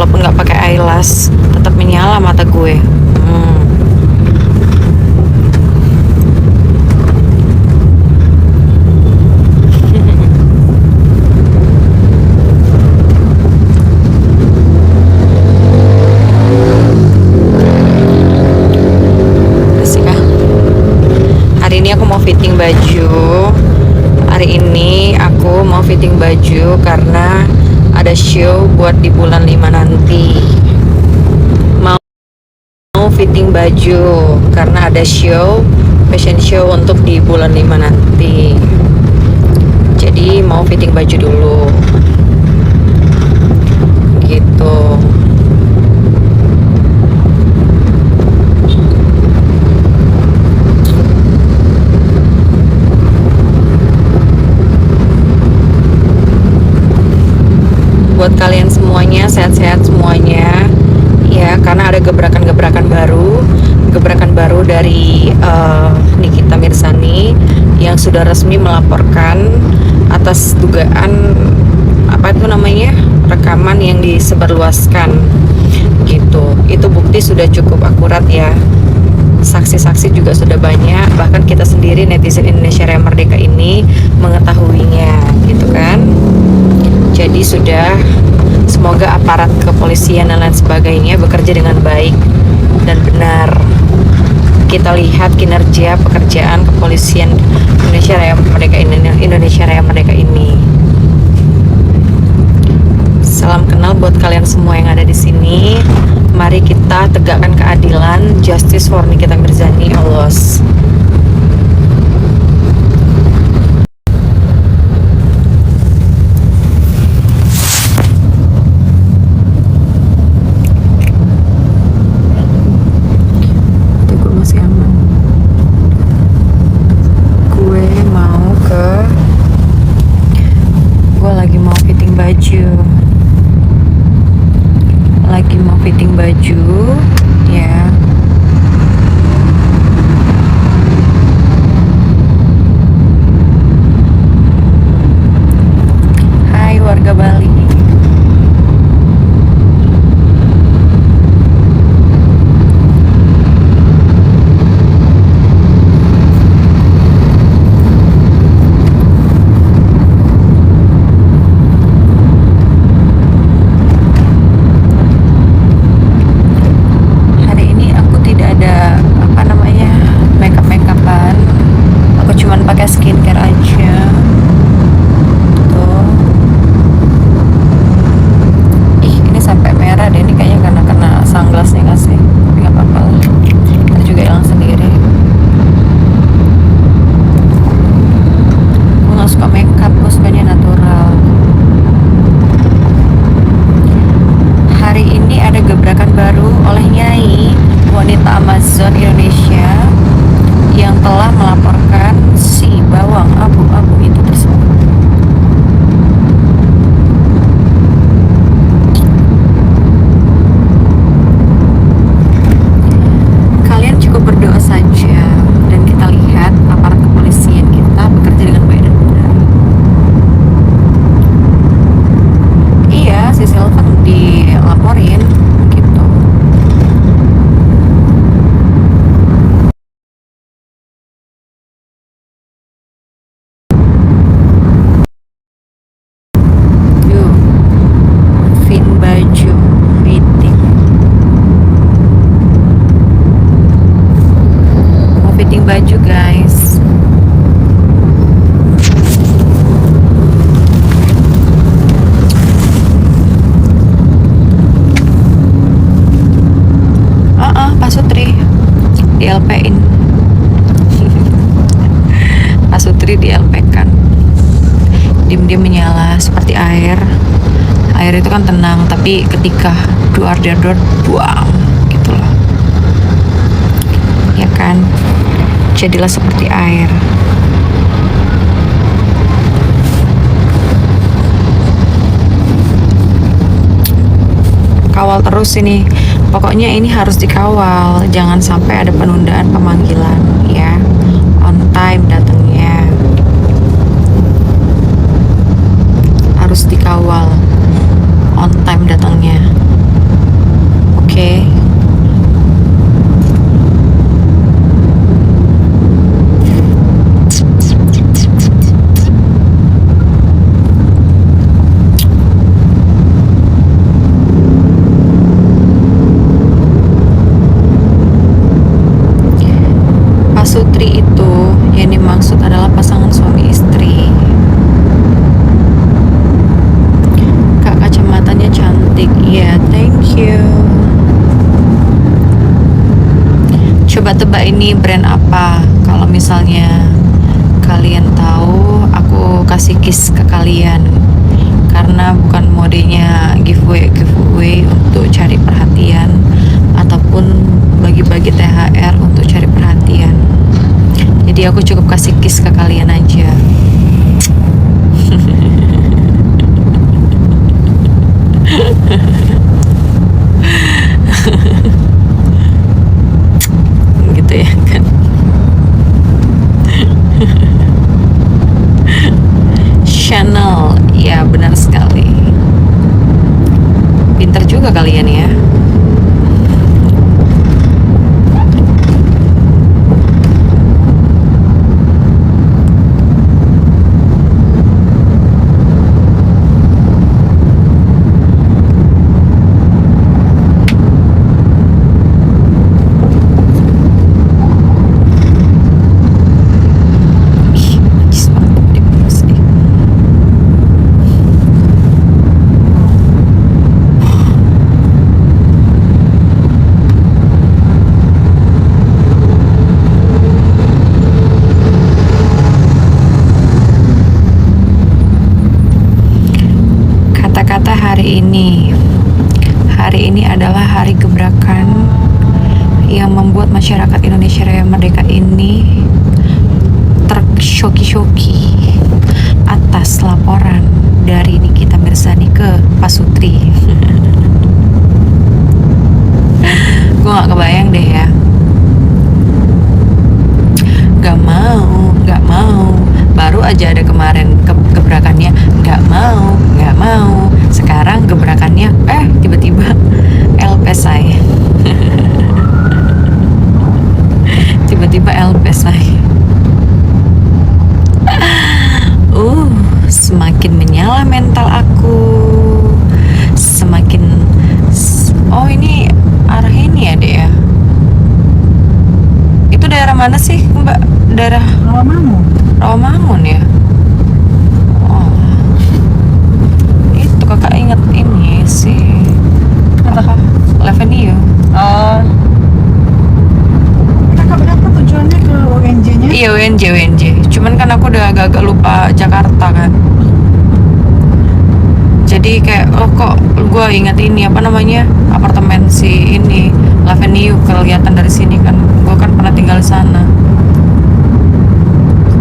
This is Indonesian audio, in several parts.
walaupun nggak pakai eyelash tetap menyala mata gue. Asik ah. Hari ini aku mau fitting baju. Hari ini aku mau fitting baju karena ada show buat di bulan 5 nanti. Mau fitting baju karena ada show, fashion show untuk di bulan 5 nanti. Jadi mau fitting baju dulu. Gitu. Buat kalian semuanya sehat-sehat semuanya ya, karena ada gebrakan-gebrakan baru dari Nikita Mirzani yang sudah resmi melaporkan atas dugaan apa itu namanya rekaman yang disebarluaskan gitu. Itu bukti sudah cukup akurat ya, saksi-saksi juga sudah banyak, bahkan kita sendiri netizen Indonesia Raya Merdeka ini mengetahuinya gitu kan. Jadi sudah, semoga aparat kepolisian dan lain sebagainya bekerja dengan baik dan benar. Kita lihat kinerja pekerjaan kepolisian Indonesia Raya Merdeka ini. Salam kenal buat kalian semua yang ada di sini. Mari kita tegakkan keadilan, justice for Nikita Mirzani, Allah. Lagi mau fitting baju ya. Hai warga Bali. Pakai skincare aja tuh. Ini sampai merah deh, ini kayaknya karena kena sunglassnya nggak sih, tapi nggak apa-apa lah, kita juga hilang sendiri. Gue nggak suka makeup, gue sukanya natural. Hari ini ada gebrakan baru oleh Nyai, wanita Amazon Indonesia yang telah melaporkan si bawang abu-abu itu tersebut. Kalian cukup berdoa saja dan kita lihat aparat kepolisian kita bekerja dengan baik dan benar. Iya, si Silvan dilaporin gitu. Baju guys, Pak Sutri di LP-in. Pak Sutri di LP kan diam-diam menyala seperti air itu kan tenang, tapi ketika duar buang gitu loh ya kan, jadilah seperti air. Kawal terus ini, pokoknya ini harus dikawal, jangan sampai ada penundaan pemanggilan ya, on time datangnya, harus dikawal, on time datangnya. Tebak-tebak ini brand apa? Kalau misalnya kalian tahu, aku kasih kiss ke kalian. Karena bukan modenya giveaway untuk cari perhatian ataupun bagi-bagi THR untuk cari perhatian. Jadi aku cukup kasih kiss ke kalian aja. Gitu ya kan. Chanel, ya benar sekali. Pinter juga kalian ya. Kata-kata hari ini adalah hari gebrakan yang membuat masyarakat Indonesia Raya Merdeka ini tersyoki-syoki atas laporan dari Nikita Mirzani ke Pak Sutri. Gue gak kebayang deh ya. Gak mau. Baru aja ada kemarin gebrakannya gak mau. Sekarang gebrakannya tiba-tiba LPSI. Tiba-tiba LPSI. Semakin menyala mental aku. Semakin ini arah ini ya, Dek ya. Itu daerah mana sih, Mbak? Daerah Rawamangun ya. Itu kakak inget ini sih. Apa? Lavenio. Kakak berapa tujuannya ke UNJ-nya? Iya, UNJ. Cuman kan aku udah agak-agak lupa Jakarta kan. Jadi kayak kok gue ingat ini apa namanya, apartemen si ini Lavenio kelihatan dari sini kan. Gue kan pernah tinggal di sana.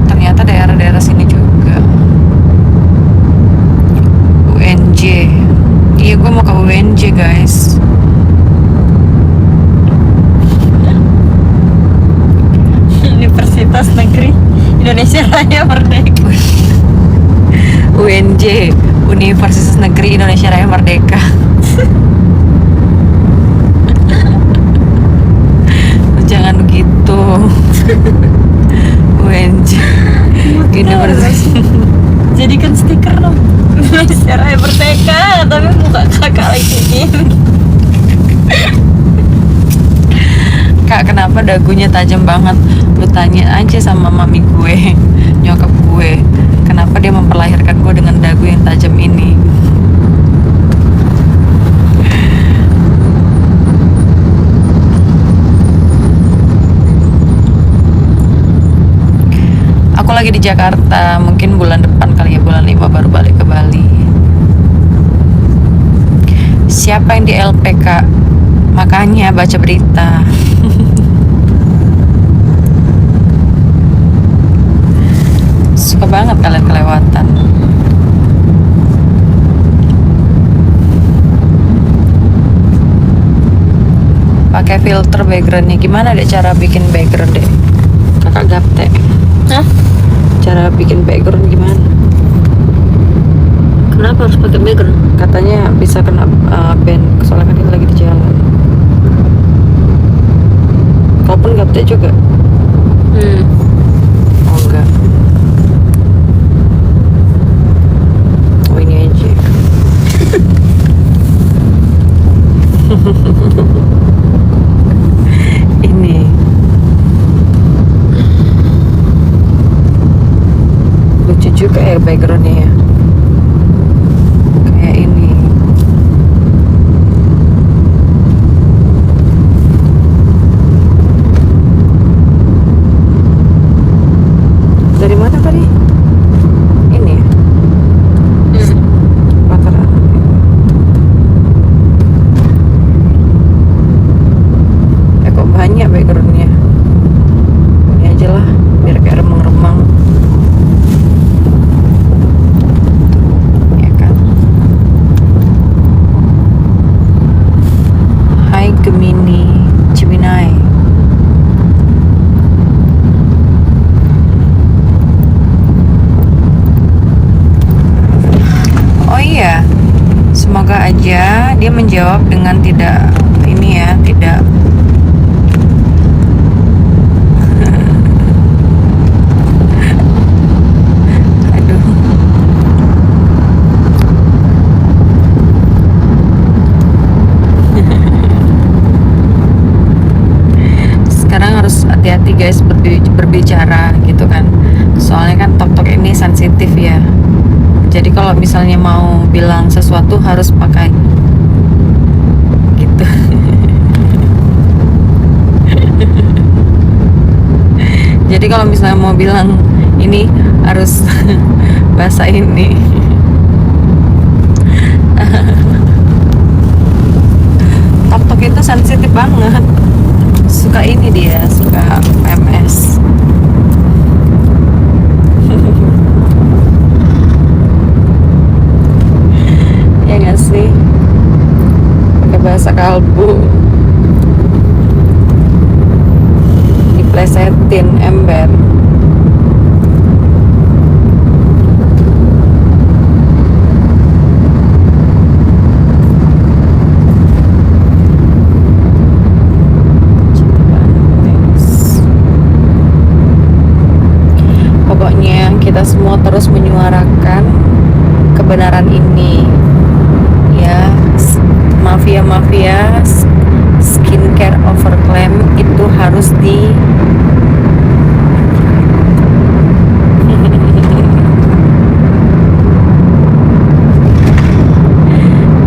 Ternyata daerah-daerah sini juga. UNJ. Iya, gue mau ke UNJ guys. Universitas Negeri Indonesia Raya Merdeka. UNJ, Universitas Negeri Indonesia Raya Merdeka. Jangan begitu. UNJ Universitas. Jadikan stiker dong, Indonesia Raya Merdeka, tapi muka kakak lagi gini. Kak, kenapa dagunya tajam banget? Lu tanya aja sama mami gue, nyokap gue, kenapa dia memperlahirkan gue dengan dagu yang tajam ini. Aku lagi di Jakarta, mungkin bulan depan kali ya, bulan 5 baru balik ke Bali. Siapa yang di LPK? Makanya baca berita. Suka banget kalian kelewatan. Pakai filter backgroundnya gimana deh, cara bikin background deh? Kakak gaptek. Hah? Cara bikin background gimana? Kenapa harus pakai background? Katanya bisa kena ban, soalnya kan kita lagi di jalan. Kalaupun gaptek juga. Oh enggak. Oh ini aja. Ini. Lucu juga ya backgroundnya ya. Kayak ini. menjawab dengan tidak ini ya, tidak aduh. Sekarang harus hati-hati guys berbicara gitu kan, soalnya kan tok ini sensitif ya. Jadi kalau misalnya mau bilang sesuatu harus pakai gitu. Jadi kalau misalnya mau bilang ini harus bahasa ini. Tok itu sensitif banget. Suka ini dia, suka PMS. Ya nggak sih? Pakai bahasa kalbu. Diplesetin ember. Pokoknya kita semua terus menyuarakan kebenaran ini ya. Mafia skincare overclaim itu harus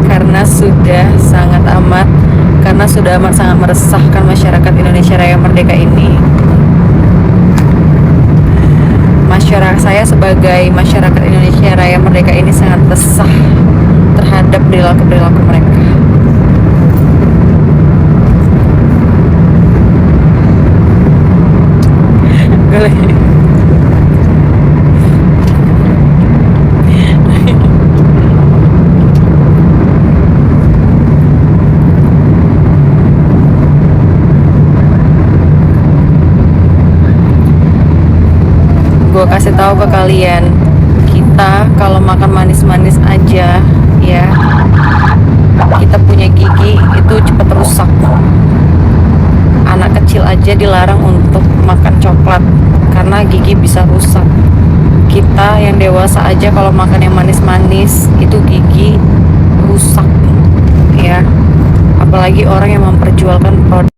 karena sudah amat sangat meresahkan masyarakat Indonesia Raya Merdeka ini. Saya sebagai masyarakat Indonesia Raya Merdeka ini sangat resah terhadap perilaku mereka. Gue kasih tahu ke kalian, kita kalau makan manis-manis aja ya, kita punya gigi itu cepat rusak. Anak kecil aja dilarang untuk makan coklat karena gigi bisa rusak. Kita yang dewasa aja kalau makan yang manis-manis itu gigi rusak ya, apalagi orang yang memperjualkan produk.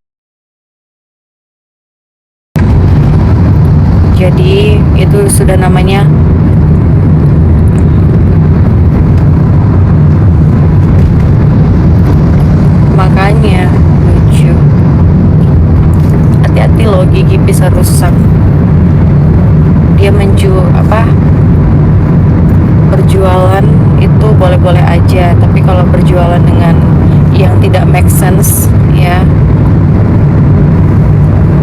Jadi itu sudah namanya makanya lucu. Hati-hati loh, gigi bisa rusak. Dia berjualan itu boleh-boleh aja, tapi kalau berjualan dengan yang tidak make sense ya,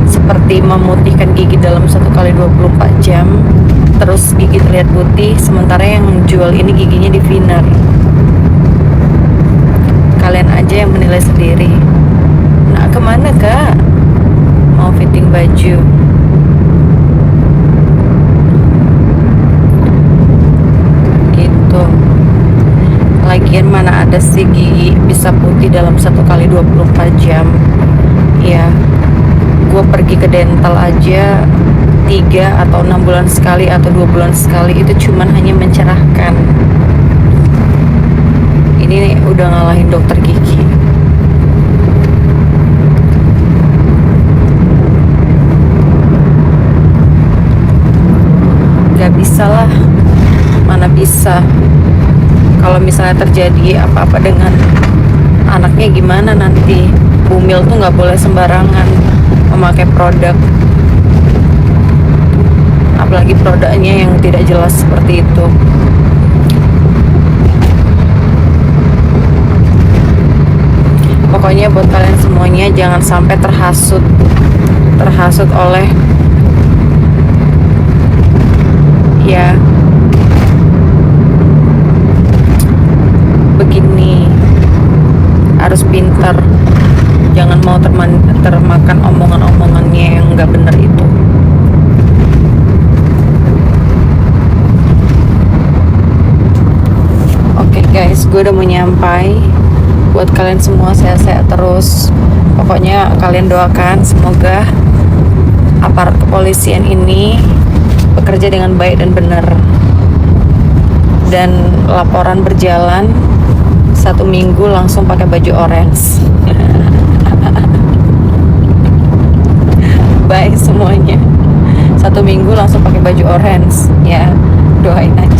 seperti memutihkan gigi dalam 1x24 jam terus gigi terlihat putih, sementara yang jual ini giginya di thinner. Kalian aja yang menilai sendiri. Nah, kemana kak? Mau fitting baju? Gitu. Lagian mana ada sih gigi bisa putih dalam 1x24 jam ya. Gue pergi ke dental aja 3 atau 6 bulan sekali atau 2 bulan sekali, itu cuman hanya mencerahkan. Ini udah ngalahin dokter gigi. Gak bisa lah, mana bisa. Kalau misalnya terjadi apa-apa dengan anaknya gimana nanti? Bumil tuh gak boleh sembarangan memakai produk, apalagi produknya yang tidak jelas seperti itu. Pokoknya buat kalian semuanya jangan sampai terhasut oleh ya begini. Harus pintar, jangan mau termakan omongan-omongannya yang nggak bener itu. Oke guys, gue udah mau nyampai. Buat buat kalian semua sehat-sehat terus. Pokoknya kalian doakan semoga aparat kepolisian ini bekerja dengan baik dan benar, dan laporan berjalan 1 minggu langsung pakai baju orange. Baik semuanya, 1 minggu langsung pakai baju orange ya, doain aja.